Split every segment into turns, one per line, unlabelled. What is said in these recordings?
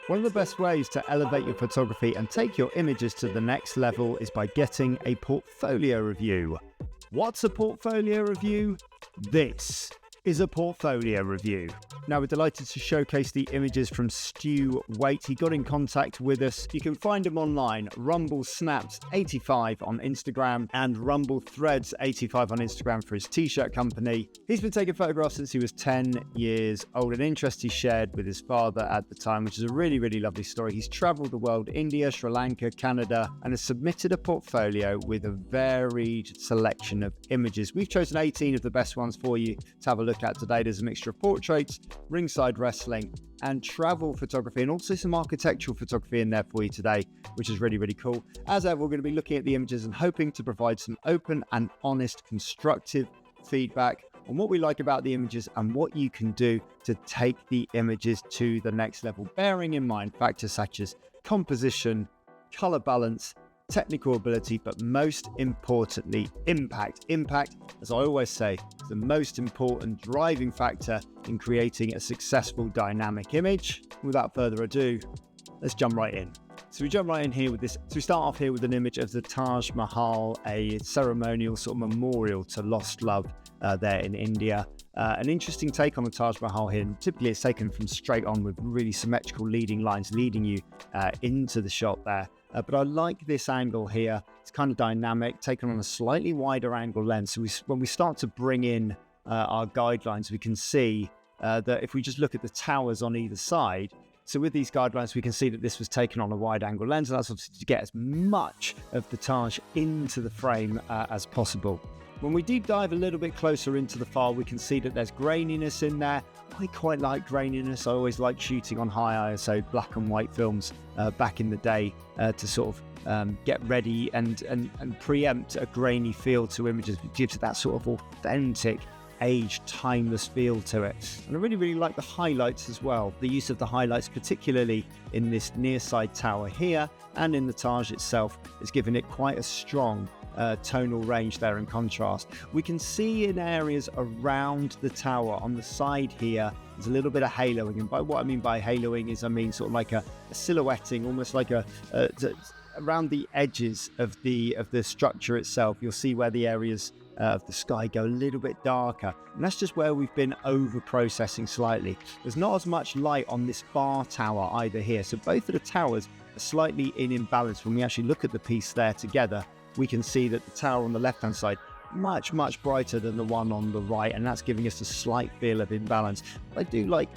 One of the best ways to elevate your photography and take your images to the next level is by getting a portfolio review. What's a portfolio review? This is a portfolio review. Now, we're delighted to showcase the images from Stu Waite. He got in contact with us. You can find him online, Rumble Snaps 85 on Instagram and Rumble Threads 85 on Instagram for his t-shirt company. He's been taking photographs since he was 10 years old, an interest he shared with his father at the time, which is a really, really lovely story. He's traveled the world, India, Sri Lanka, Canada, and has submitted a portfolio with a varied selection of images. We've chosen 18 of the best ones for you to have a look at today. There's a mixture of portraits, ringside wrestling, and travel photography, and also some architectural photography in there for you today, which is really, really cool. As ever, we're going to be looking at the images and hoping to provide some open and honest, constructive feedback on what we like about the images and what you can do to take the images to the next level, bearing in mind factors such as composition, color balance, technical ability, but most importantly, impact. Impact, as I always say, is the most important driving factor in creating a successful dynamic image. Without further ado, let's jump right in. So we jump right in here with this. So we start off here with an image of the Taj Mahal, a ceremonial sort of memorial to lost love there in India. An interesting take on the Taj Mahal here. And typically it's taken from straight on with really symmetrical leading lines leading you into the shot there. But I like this angle here. It's kind of dynamic, taken on a slightly wider angle lens. So when we start to bring in our guidelines, we can see that if we just look at the towers on either side, so with these guidelines, we can see that this was taken on a wide angle lens, and that's obviously to get as much of the Taj into the frame as possible. When we deep dive a little bit closer into the file, we can see that there's graininess in there. I quite like graininess. I always like shooting on high ISO black and white films back in the day to sort of get ready and preempt a grainy feel to images. It gives it that sort of authentic, aged, timeless feel to it. And I really, really like the highlights as well. The use of the highlights, particularly in this near side tower here and in the Taj itself, is giving it quite a strong tonal range there in contrast. We can see in areas around the tower on the side here, there's a little bit of haloing. And by what I mean by haloing is I mean sort of like a silhouetting, almost like around the edges of the structure itself. You'll see where the areas of the sky go a little bit darker, and that's just where we've been over processing slightly. There's not as much light on this bar tower either here, so both of the towers are slightly in imbalance. When we actually look at the piece there together, we can see that the tower on the left hand side much brighter than the one on the right, and that's giving us a slight feel of imbalance. I do like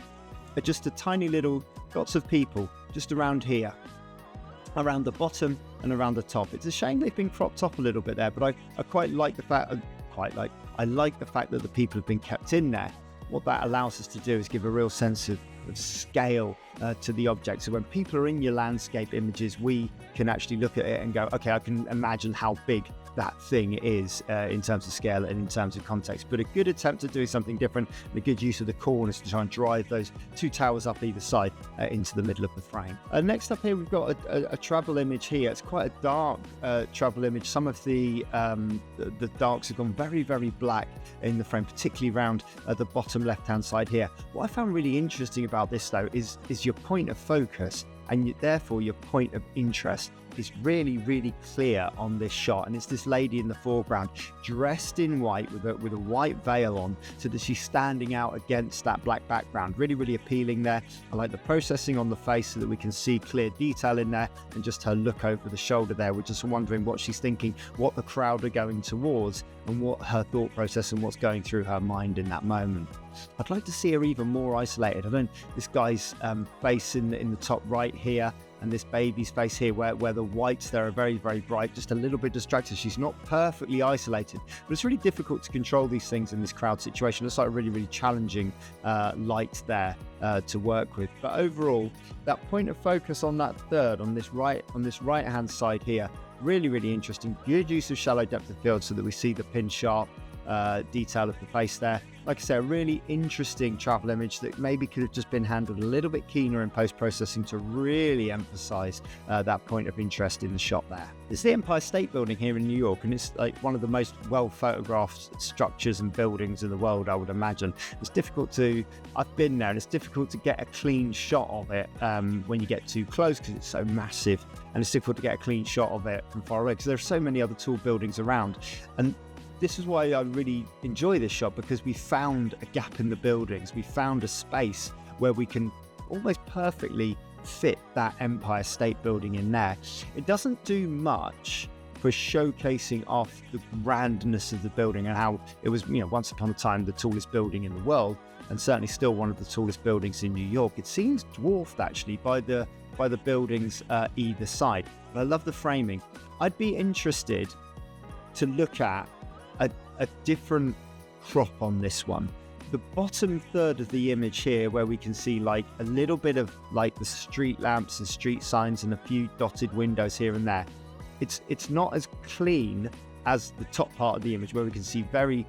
just a tiny little dots of people just around here, around the bottom and around the top. It's a shame they've been cropped up a little bit there, but I quite like the fact I like the fact that the people have been kept in there. What that allows us to do is give a real sense of scale to the object. So when people are in your landscape images, we can actually look at it and go, okay, I can imagine how big that thing is in terms of scale and in terms of context. But a good attempt at doing something different, and a good use of the corners to try and drive those two towers up either side into the middle of the frame. Next up here, we've got a travel image here. It's quite a dark travel image. Some of the darks have gone very black in the frame, particularly around the bottom left hand side here. What I found really interesting about this though is your point of focus, and therefore your point of interest is really clear on this shot. And it's this lady in the foreground dressed in white with a white veil on, so that she's standing out against that black background. Really appealing there. I like the processing on the face so that we can see clear detail in there, and just her look over the shoulder there. We're just wondering what she's thinking, what the crowd are going towards, and what her thought process and what's going through her mind in that moment. I'd like to see her even more isolated. This guy's face in the top right here, and this baby's face here where the whites there are very bright, just a little bit distracted. She's not perfectly isolated, but it's really difficult to control these things in this crowd situation. It's like a really challenging light there to work with. But overall, that point of focus on that third, on this right hand side here, really interesting. Good use of shallow depth of field so that we see the pin sharp detail of the face there. Like I say, a really interesting travel image that maybe could have just been handled a little bit keener in post-processing to really emphasize that point of interest in the shot there. It's the Empire State Building here in New York, and it's like one of the most well-photographed structures and buildings in the world, I would imagine. I've been there, and it's difficult to get a clean shot of it when you get too close because it's so massive, and it's difficult to get a clean shot of it from far away because there are so many other tall buildings around. And this is why I really enjoy this shot, because we found a gap in the buildings. We found a space where we can almost perfectly fit that Empire State Building in there. It doesn't do much for showcasing off the grandness of the building and how it was, once upon a time the tallest building in the world, and certainly still one of the tallest buildings in New York. It seems dwarfed actually by the buildings either side. But I love the framing. I'd be interested to look at a different crop on this one. The bottom third of the image here, where we can see like a little bit of like the street lamps and street signs and a few dotted windows here and there. It's not as clean as the top part of the image, where we can see very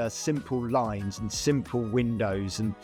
simple lines and simple windows, and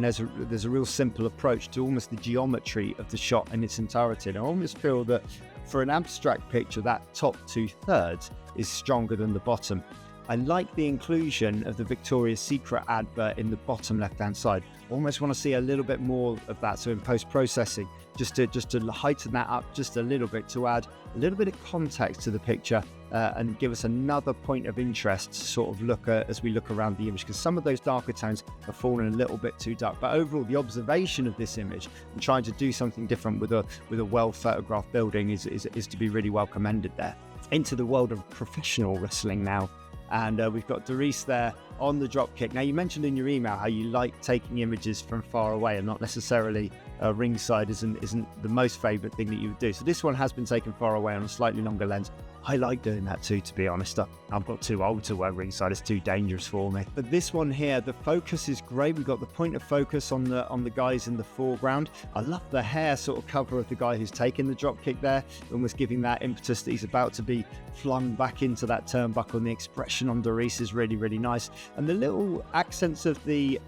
there's a real simple approach to almost the geometry of the shot in its entirety. And I almost feel that for an abstract picture, that top 2/3 is stronger than the bottom. I like the inclusion of the Victoria's Secret advert in the bottom left-hand side. Almost want to see a little bit more of that. So in post-processing, just to heighten that up just a little bit, to add a little bit of context to the picture and give us another point of interest to sort of look at as we look around the image, because some of those darker tones have fallen a little bit too dark. But overall, the observation of this image and trying to do something different with a well-photographed building is to be really well commended there. Into the world of professional wrestling now. And we've got Doris there on the drop kick. Now, you mentioned in your email how you like taking images from far away, and not necessarily ringside isn't the most favourite thing that you would do. So this one has been taken far away on a slightly longer lens. I like doing that too, to be honest. I've got too old to wear ringside. It's too dangerous for me. But this one here, the focus is great. We've got the point of focus on the guys in the foreground. I love the hair sort of cover of the guy who's taking the drop kick there, almost giving that impetus that he's about to be flung back into that turnbuckle. And the expression on Doris is really, really nice. And the little accents of the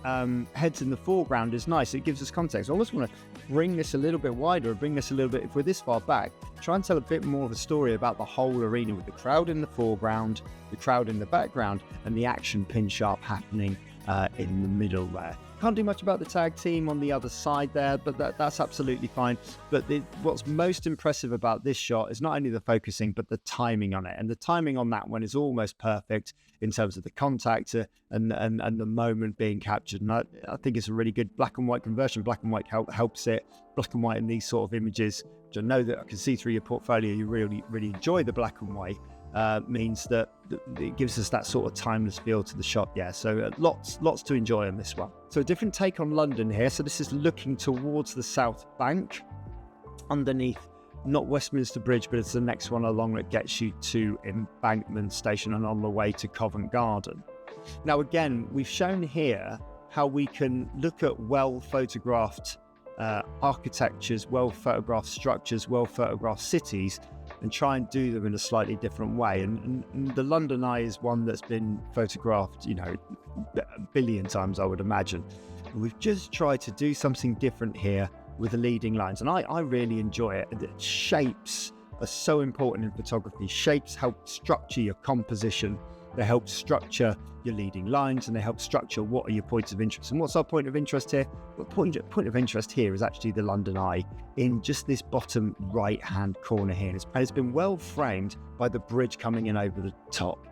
heads in the foreground is nice. It gives us context. I almost want to bring this a little bit wider, or bring this a little bit, if we're this far back, try and tell a bit more of a story about the whole arena, with the crowd in the foreground, the crowd in the background, and the action pin sharp happening in the middle there. Can't do much about the tag team on the other side there, but that's absolutely fine. But what's most impressive about this shot is not only the focusing, but the timing on it. And the timing on that one is almost perfect in terms of the contact and the moment being captured. And I think it's a really good black and white conversion. Black and white helps it. Black and white in these sort of images, which I know that I can see through your portfolio, you really, really enjoy the black and white. Means that it gives us that sort of timeless feel to the shot. Yeah, so lots to enjoy on this one. So a different take on London here. So this is looking towards the South Bank, underneath not Westminster Bridge, but it's the next one along that gets you to Embankment Station and on the way to Covent Garden. Now again, we've shown here how we can look at well-photographed architectures, well-photographed structures, well-photographed cities, and try and do them in a slightly different way. And the London Eye is one that's been photographed, a billion times, I would imagine. And we've just tried to do something different here with the leading lines, and I really enjoy it. The shapes are so important in photography. Shapes help structure your composition. They help structure your leading lines, and they help structure what are your points of interest. And what's our point of interest here? Well, point of interest here is actually the London Eye in just this bottom right-hand corner here. And it's been well framed by the bridge coming in over the top.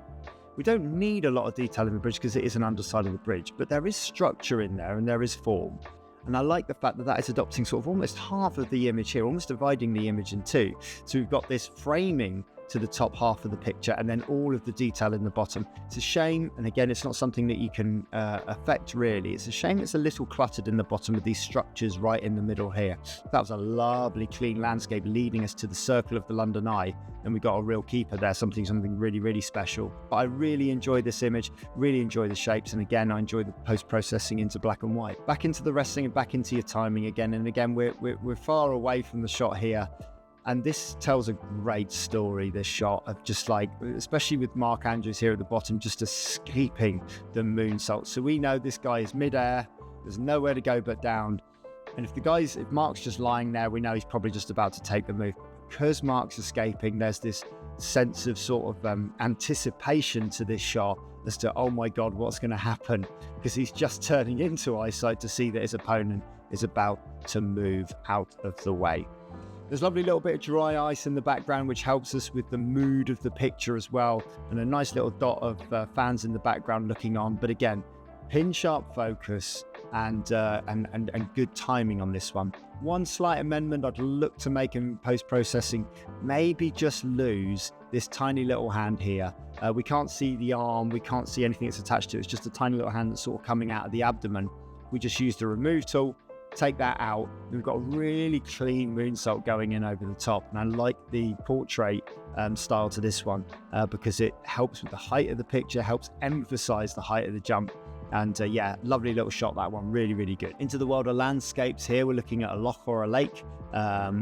We don't need a lot of detail in the bridge because it is an underside of the bridge, but there is structure in there and there is form. And I like the fact that that is adopting sort of almost half of the image here, almost dividing the image in two. So we've got this framing to the top half of the picture and then all of the detail in the bottom. It's a shame, and again, it's not something that you can affect really. It's a shame it's a little cluttered in the bottom with these structures right in the middle here. That was a lovely clean landscape leading us to the circle of the London Eye, and we got a real keeper there, something really, really special. But I really enjoy this image, really enjoy the shapes, and again, I enjoy the post-processing into black and white. Back into the wrestling and back into your timing again, and again, we're far away from the shot here. And this tells a great story, this shot of just like, especially with Mark Andrews here at the bottom, just escaping the moonsault. So we know this guy is midair, there's nowhere to go but down. And if Mark's just lying there, we know he's probably just about to take the move. Because Mark's escaping, there's this sense of sort of anticipation to this shot as to, oh my God, what's going to happen? Because he's just turning into eyesight to see that his opponent is about to move out of the way. There's a lovely little bit of dry ice in the background, which helps us with the mood of the picture as well. And a nice little dot of fans in the background looking on. But again, pin sharp focus and good timing on this one. One slight amendment I'd look to make in post-processing, maybe just lose this tiny little hand here. We can't see the arm, we can't see anything that's attached to it. It's just a tiny little hand that's sort of coming out of the abdomen. We just use the remove tool, take that out. We've got a really clean moonsault going in over the top. And I like the portrait style to this one because it helps with the height of the picture, helps emphasize the height of the jump. And yeah, lovely little shot, that one, really, really good. Into the world of landscapes here, we're looking at a loch or a lake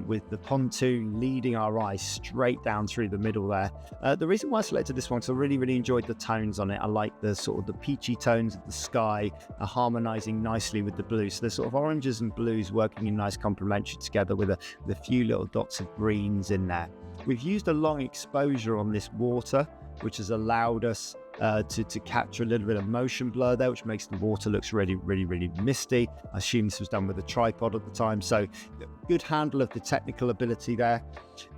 with the pontoon leading our eye straight down through the middle there. The reason why I selected this one is I really, really enjoyed the tones on it. I like the sort of the peachy tones of the sky harmonizing nicely with the blue. So the sort of oranges and blues working in nice complementary together with a few little dots of greens in there. We've used a long exposure on this water, which has allowed us to capture a little bit of motion blur there, which makes the water looks really, really, really misty. I assume this was done with a tripod at the time, so good handle of the technical ability there.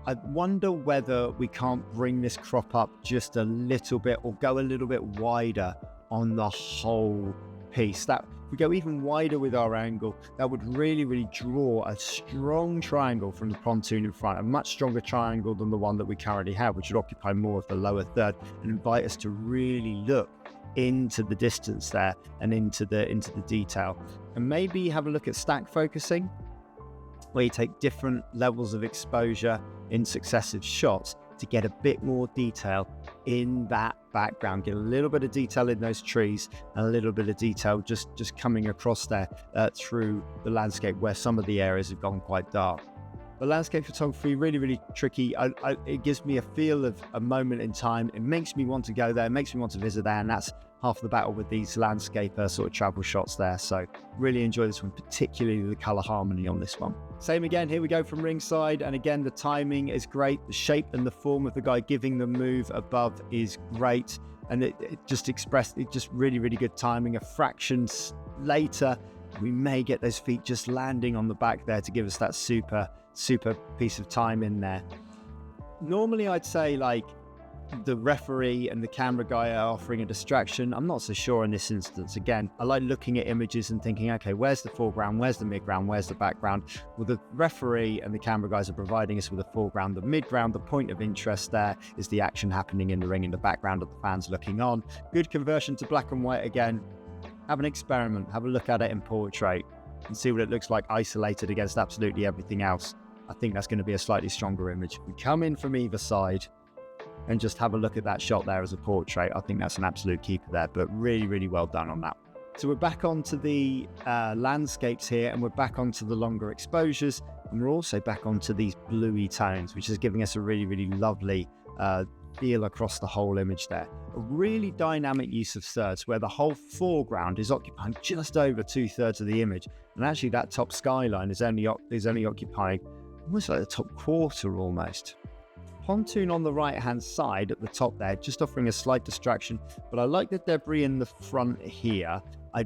I wonder whether we can't bring this crop up just a little bit or go a little bit wider on the whole piece. That if we go even wider with our angle, that would really, really draw a strong triangle from the pontoon in front, a much stronger triangle than the one that we currently have, which would occupy more of the lower third and invite us to really look into the distance there and into the detail. And maybe have a look at stack focusing, where you take different levels of exposure in successive shots to get a bit more detail in that background, get a little bit of detail in those trees and a little bit of detail just coming across there through the landscape where some of the areas have gone quite dark. The landscape photography, really, really tricky. It gives me a feel of a moment in time. It makes me want to go there, it makes me want to visit there, and that's half the battle with these landscape sort of travel shots there. So really enjoy this one, particularly the color harmony on this one. Same again, here we go from ringside, and again the timing is great. The shape and the form of the guy giving the move above is great, and it just really, really good timing. A fraction later, we may get those feet just landing on the back there to give us that super piece of time in there. Normally I'd say like the referee and the camera guy are offering a distraction. I'm not so sure in this instance. Again, I like looking at images and thinking, okay, where's the foreground, where's the midground, where's the background? Well, the referee and the camera guys are providing us with a foreground. The midground, the point of interest there is the action happening in the ring, in the background of the fans looking on. Good conversion to black and white again. Have an experiment, have a look at it in portrait and see what it looks like isolated against absolutely everything else. I think that's going to be a slightly stronger image. We come in from either side and just have a look at that shot there as a portrait. I think that's an absolute keeper there, but really, really well done on that. So we're back onto the landscapes here, and we're back onto the longer exposures, and we're also back onto these bluey tones, which is giving us a really, really lovely feel across the whole image there. A really dynamic use of thirds, where the whole foreground is occupying just over 2/3 of the image, and actually that top skyline is only occupying almost like the top quarter almost. Pontoon on the right hand side at the top there, just offering a slight distraction, but I like the debris in the front here. I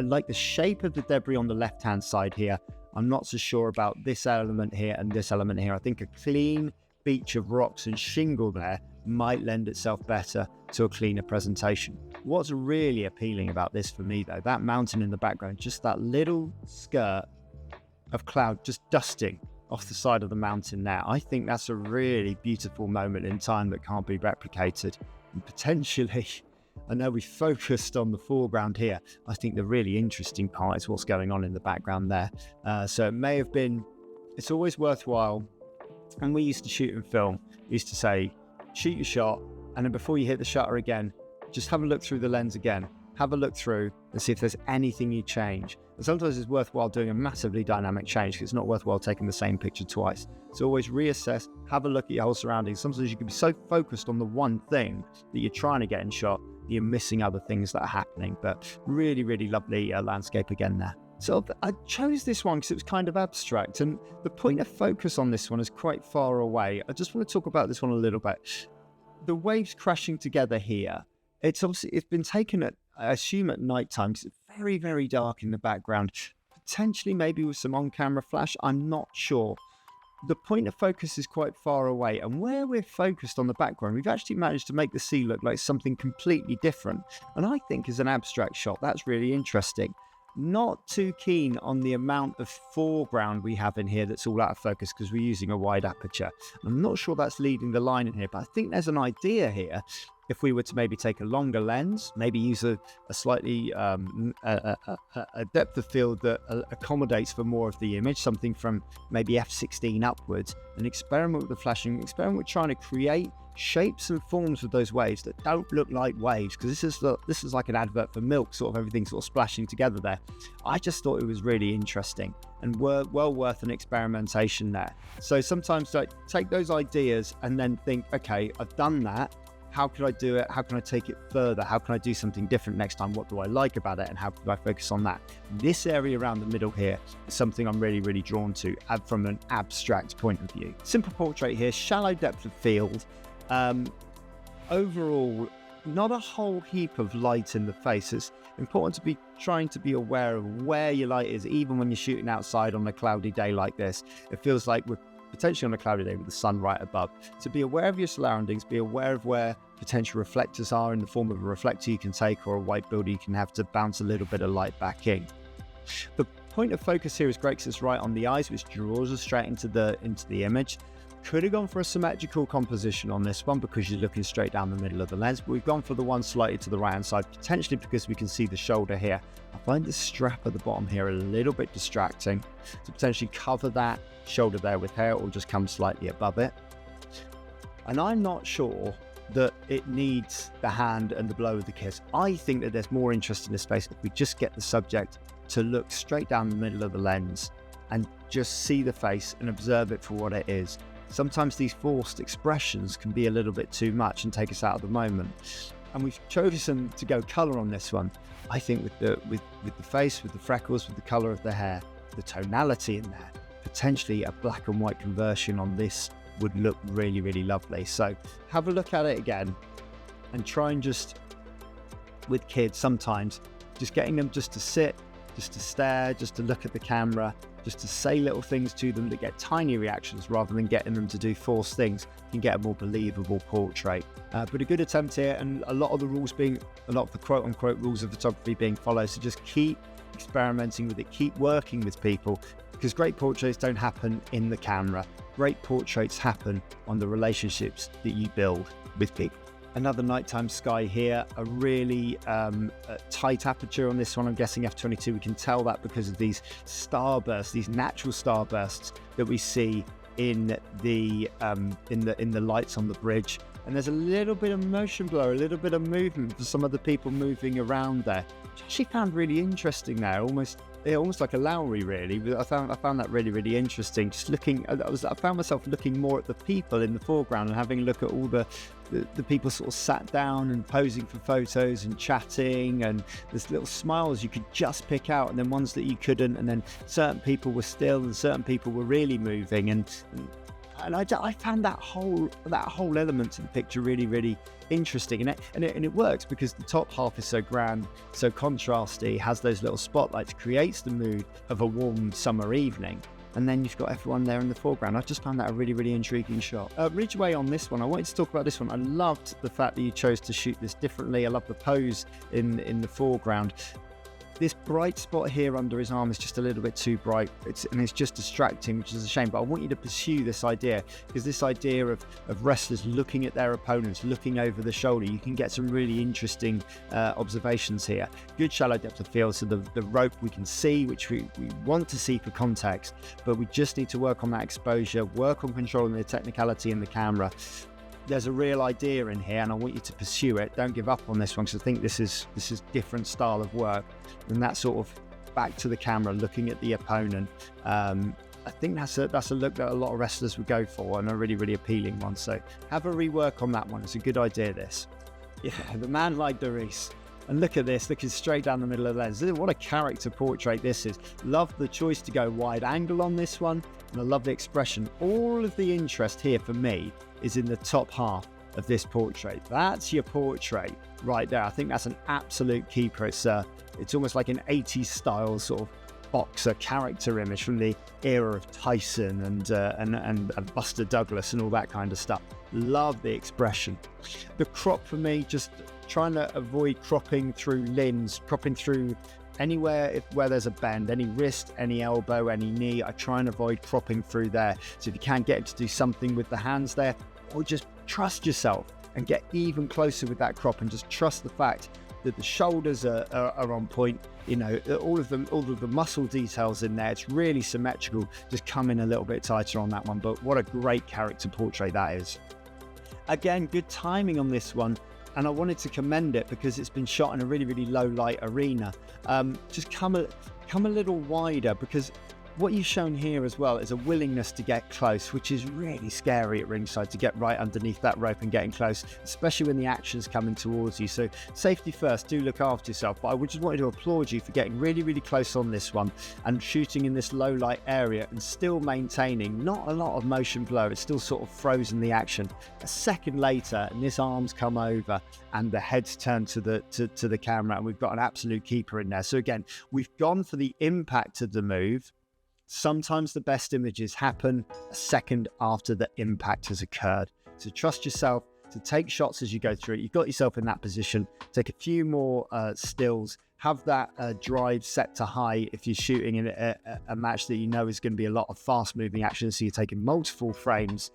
like the shape of the debris on the left hand side here. I'm not so sure about this element here and this element here. I think a clean beach of rocks and shingle there might lend itself better to a cleaner presentation. What's really appealing about this for me though, that mountain in the background, just that little skirt of cloud just dusting off the side of the mountain there. I think that's a really beautiful moment in time that can't be replicated. And potentially, I know we focused on the foreground here. I think the really interesting part is what's going on in the background there. So it may have been, it's always worthwhile. And we used to shoot and film, we used to say, shoot your shot, and then before you hit the shutter again, just have a look through the lens again. have a look through and see if there's anything you change. And sometimes it's worthwhile doing a massively dynamic change because it's not worthwhile taking the same picture twice. So always reassess, have a look at your whole surroundings. Sometimes you can be so focused on the one thing that you're trying to get in shot, you're missing other things that are happening. But really, really lovely landscape again there. So I chose this one because it was kind of abstract, and the point of focus on this one is quite far away. I just want to talk about this one a little bit. The waves crashing together here, it's been taken at, I assume, at night time, because it's very, very dark in the background, potentially maybe with some on-camera flash, I'm not sure. The point of focus is quite far away, and where we're focused on the background, we've actually managed to make the sea look like something completely different. And I think as an abstract shot, that's really interesting. Not too keen on the amount of foreground we have in here that's all out of focus because we're using a wide aperture. I'm not sure that's leading the line in here, but I think there's an idea here. If we were to maybe take a longer lens, maybe use a slightly a depth of field that accommodates for more of the image, something from maybe f16 upwards, and experiment with the flashing, experiment with trying to create shapes and forms with those waves that don't look like waves, because this is like an advert for milk, sort of everything sort of splashing together there. I just thought it was really interesting and well worth an experimentation there. So sometimes take those ideas and then think, okay, I've done that. How could I do it? How can I take it further? How can I do something different next time? What do I like about it? And how can I focus on that? This area around the middle here is something I'm really, really drawn to from an abstract point of view. Simple portrait here, shallow depth of field. Overall, not a whole heap of light in the face. It's important to be trying to be aware of where your light is, even when you're shooting outside on a cloudy day like this. It feels like we're potentially on a cloudy day with the sun right above. So be aware of your surroundings, be aware of where potential reflectors are in the form of a reflector you can take or a white builder you can have to bounce a little bit of light back in. The point of focus here is great because it's right on the eyes, which draws us straight into the image. Could have gone for a symmetrical composition on this one because you're looking straight down the middle of the lens, but we've gone for the one slightly to the right hand side, potentially because we can see the shoulder here. I find the strap at the bottom here a little bit distracting, to potentially cover that shoulder there with hair or just come slightly above it. And I'm not sure that it needs the hand and the blow of the kiss. I think that there's more interest in this space if we just get the subject to look straight down the middle of the lens and just see the face and observe it for what it is. Sometimes these forced expressions can be a little bit too much and take us out of the moment. And we've chosen to go colour on this one. I think with the face, with the freckles, with the colour of the hair, the tonality in there, potentially a black and white conversion on this would look really, really lovely. So have a look at it again and try and just, with kids sometimes, just getting them just to sit, just to stare, just to look at the camera, just to say little things to them that get tiny reactions rather than getting them to do forced things, you can get a more believable portrait. But a good attempt here, and a lot of the quote unquote rules of photography being followed. So just keep experimenting with it, keep working with people, because great portraits don't happen in the camera. Great portraits happen on the relationships that you build with people. Another nighttime sky here, a really tight aperture on this one. I'm guessing f22. We can tell that because of these starbursts, these natural starbursts that we see in the lights on the bridge. And there's a little bit of motion blur, a little bit of movement for some of the people moving around there, which I actually found really interesting there. Almost like a Lowry, really. I found that really, really interesting. Just looking, I found myself looking more at the people in the foreground and having a look at all the people sort of sat down and posing for photos and chatting, and there's little smiles you could just pick out, and then ones that you couldn't, and then certain people were still and certain people were really moving, and I found that whole element to the picture really, really interesting, and it works because the top half is so grand, so contrasty, has those little spotlights, creates the mood of a warm summer evening, and then you've got everyone there in the foreground. I just found that a really, really intriguing shot. Ridgeway on this one, I wanted to talk about this one. I loved the fact that you chose to shoot this differently. I love the pose in the foreground. This bright spot here under his arm is just a little bit too bright, and it's just distracting, which is a shame. But I want you to pursue this idea, because this idea of wrestlers looking at their opponents, looking over the shoulder, you can get some really interesting observations here. Good shallow depth of field, so the rope we can see, which we want to see for context, but we just need to work on that exposure, work on controlling the technicality in the camera. there's a real idea in here, and I want you to pursue it. Don't give up on this one, because I think this is different style of work, and that sort of back to the camera, looking at the opponent. I think that's a look that a lot of wrestlers would go for, and a really, really appealing one. So have a rework on that one. It's a good idea, this. Yeah, the man like Doris. And look at this, looking straight down the middle of the lens. What a character portrait this is. Love the choice to go wide angle on this one, and I love the expression. All of the interest here for me is in the top half of this portrait. That's your portrait right there. I think that's an absolute keeper. It's almost like an 80s style sort of boxer character image from the era of Tyson and Buster Douglas and all that kind of stuff. Love the expression. The crop for me, just trying to avoid cropping through limbs, cropping through anywhere where there's a bend, any wrist, any elbow, any knee. I try and avoid cropping through there. So if you can get him to do something with the hands there, or just trust yourself and get even closer with that crop, and just trust the fact that the shoulders are on point. You know, all of the muscle details in there. It's really symmetrical. Just come in a little bit tighter on that one. But what a great character portrait that is. Again, good timing on this one, and I wanted to commend it because it's been shot in a really, really low light arena. Just come a little wider, because what you've shown here as well is a willingness to get close, which is really scary at ringside, to get right underneath that rope and getting close, especially when the action's coming towards you. So safety first, do look after yourself. But I just wanted to applaud you for getting really, really close on this one and shooting in this low light area and still maintaining not a lot of motion below. It's still sort of frozen the action. A second later, and this arm's come over and the head's turned to the camera, and we've got an absolute keeper in there. So again, we've gone for the impact of the move. Sometimes the best images happen a second after the impact has occurred. So trust yourself to take shots as you go through it. You've got yourself in that position. Take a few more stills. Have that drive set to high if you're shooting in a match that you know is going to be a lot of fast-moving action. So you're taking multiple frames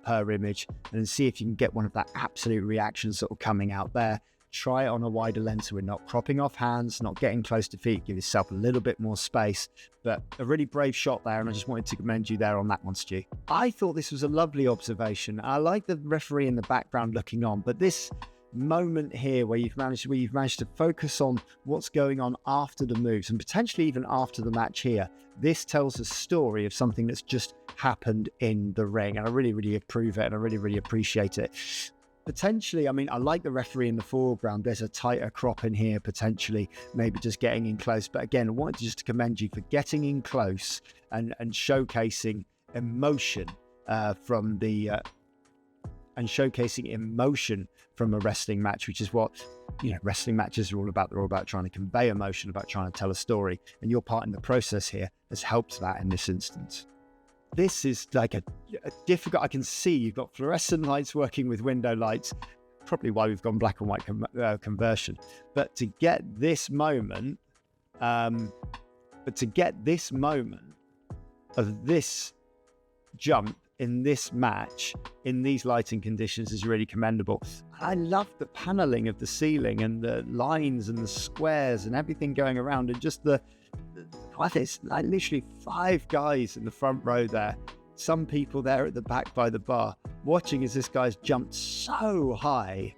per image, and then see if you can get one of that absolute reaction sort of coming out there. Try it on a wider lens, so we're not cropping off hands, not getting close to feet. Give yourself a little bit more space. But a really brave shot there, and I just wanted to commend you there on that one, Stu. I thought this was a lovely observation. I like the referee in the background looking on, but this moment here where you've managed to focus on what's going on after the moves, and potentially even after the match here, this tells a story of something that's just happened in the ring, and I really, really approve it, and I really, really appreciate it. Potentially, I mean, I like the referee in the foreground. There's a tighter crop in here, potentially, maybe just getting in close. But again, I wanted just to commend you for getting in close and showcasing emotion from a wrestling match, which is what, you know, wrestling matches are all about. They're all about trying to convey emotion, about trying to tell a story. And your part in the process here has helped that in this instance. This is like a difficult, I can see you've got fluorescent lights working with window lights, probably why we've gone black and white conversion. But to get this moment, of this jump in this match, in these lighting conditions, is really commendable. I love the paneling of the ceiling and the lines and the squares and everything going around, and just it's like literally 5 guys in the front row there, some people there at the back by the bar, watching as this guy's jumped so high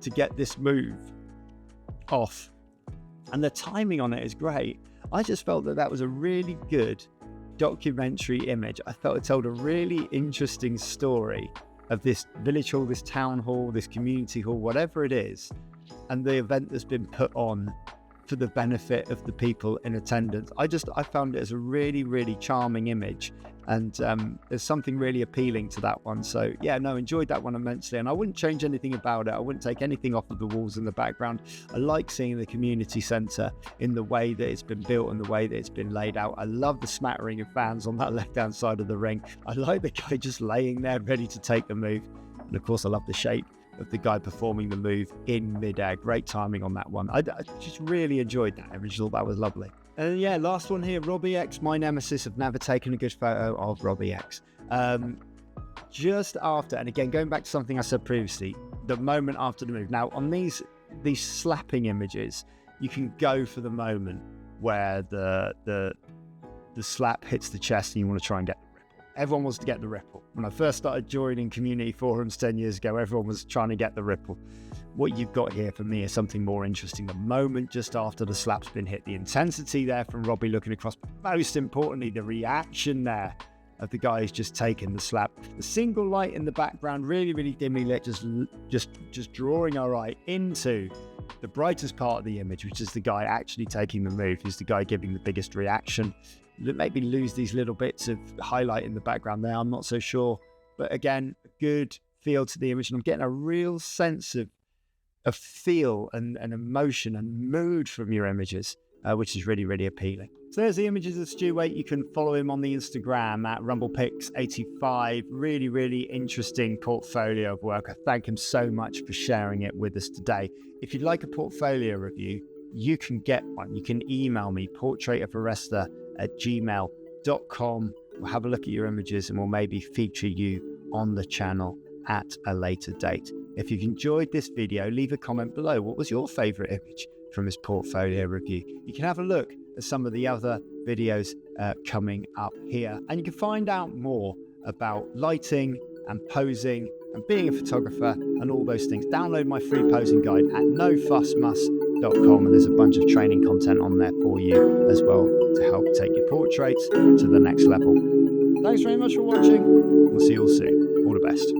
to get this move off. And the timing on it is great. I just felt that was a really good documentary image. I felt it told a really interesting story of this village hall, this town hall, this community hall, whatever it is, and the event that's been put on for the benefit of the people in attendance. I found it as a really, really charming image, and there's something really appealing to that one. So yeah, no, enjoyed that one immensely, and I wouldn't change anything about it. I wouldn't take anything off of the walls in the background. I like seeing the community centre in the way that it's been built and the way that it's been laid out. I love the smattering of fans on that left-hand side of the ring. I like the guy just laying there ready to take the move, and of course I love the shape of the guy performing the move in midair. Great timing on that one. I just really enjoyed that image. Thought that was lovely. And yeah, last one here, Robbie X, my nemesis. I've never taken a good photo of Robbie X. Just after, and again, going back to something I said previously, the moment after the move. Now, on these slapping images, you can go for the moment where the slap hits the chest and you want to try and get the ripple. Everyone wants to get the ripple. When I first started joining community forums 10 years ago, everyone was trying to get the ripple. What you've got here for me is something more interesting. The moment just after the slap's been hit, the intensity there from Robbie looking across, but most importantly, the reaction there of the guy who's just taken the slap. The single light in the background, really, really dimly lit, just drawing our eye into the brightest part of the image, which is the guy actually taking the move, who's the guy giving the biggest reaction. Maybe lose these little bits of highlight in the background there, I'm not so sure. But again, a good feel to the image, and I'm getting a real sense of feel and emotion and mood from your images, which is really, really appealing. So there's the images of Stu Waite. You can follow him on the Instagram at RumblePix85. Really, really interesting portfolio of work. I thank him so much for sharing it with us today. If you'd like a portfolio review, you can get one. You can email me, portraitofawrestler@gmail.com. We'll have a look at your images and we'll maybe feature you on the channel at a later date. If you've enjoyed this video, leave a comment below. What was your favorite image from his portfolio review? You can have a look at some of the other videos coming up here, and you can find out more about lighting and posing and being a photographer and all those things. Download my free posing guide at nofussmus.com, and there's a bunch of training content on there for you as well to help take your portraits to the next level. Thanks very much for watching. We'll see you all soon. All the best.